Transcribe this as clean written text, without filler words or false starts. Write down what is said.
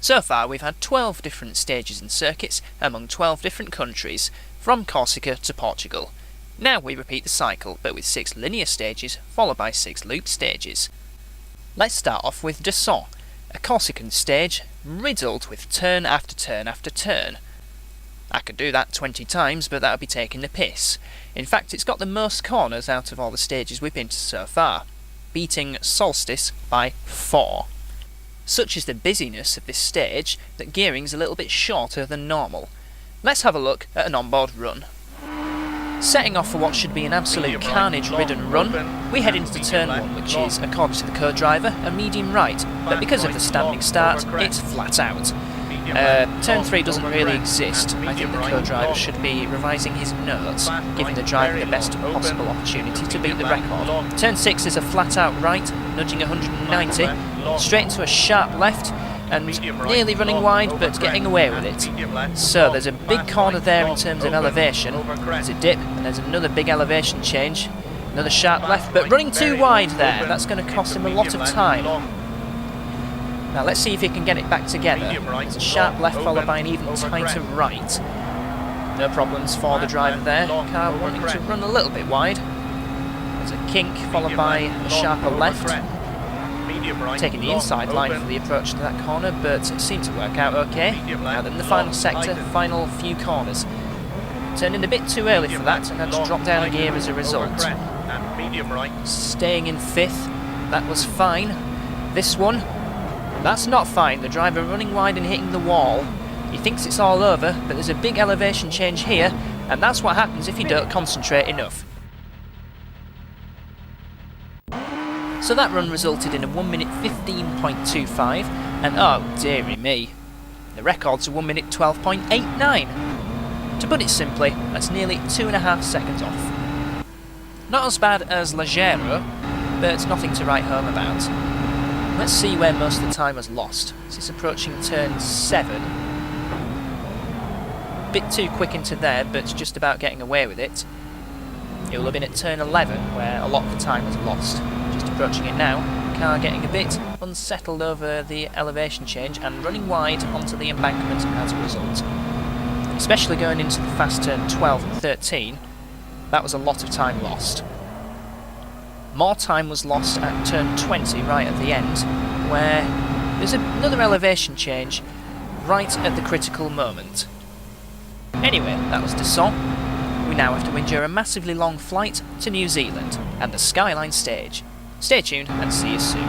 So far we've had 12 different stages and circuits among 12 different countries, from Corsica to Portugal. Now we repeat the cycle, but with 6 linear stages, followed by 6 loop stages. Let's start off with Desont, a Corsican stage riddled with turn after turn after turn. I could do that 20 times, but that would be taking the piss. In fact, it's got the most corners out of all the stages we've been to so far, beating Solstice by 4. Such is the busyness of this stage that gearing's a little bit shorter than normal. Let's have a look at an onboard run. Setting off for what should be an absolute carnage-ridden run, we head into turn 1, which is, according to the co-driver, a medium right, but because of the standing start, it's flat out. Turn 3 doesn't really exist. I think the co-driver should be revising his notes, giving the driver the best possible opportunity to beat the record. Turn 6 is a flat out right, nudging 190, straight into a sharp left, and nearly running wide but getting away with it. So there's a big corner there in terms of elevation, there's a dip, and there's another big elevation change, another sharp left, but running too wide there, that's going to cost him a lot of time. Now let's see if he can get it back together. There's a sharp left followed by an even tighter right. No problems for the driver there. Car wanting to run a little bit wide. There's a kink followed by a sharper left. Taking the inside line for the approach to that corner, but it seemed to work out okay. Now then the final sector, final few corners. Turned in a bit too early for that and had to drop down a gear as a result. Staying in 5th, that was fine. This one, that's not fine. The driver running wide and hitting the wall. He thinks it's all over, but there's a big elevation change here, and that's what happens if you don't concentrate enough. So that run resulted in a 1 minute 15.25, and oh dearie me, the record's a 1 minute 12.89. To put it simply, that's nearly 2.5 seconds off. Not as bad as Leggero, but nothing to write home about. Let's see where most of the time was lost. This is approaching turn 7. Bit too quick into there, but just about getting away with it. It will have been at turn 11 where a lot of the time was lost. Just approaching it now, car getting a bit unsettled over the elevation change and running wide onto the embankment as a result. Especially going into the fast turn 12 and 13, that was a lot of time lost. More time was lost at turn 20 right at the end, where there's another elevation change right at the critical moment. Anyway, that was Desont. We now have to endure a massively long flight to New Zealand and the Skyline stage. Stay tuned and see you soon.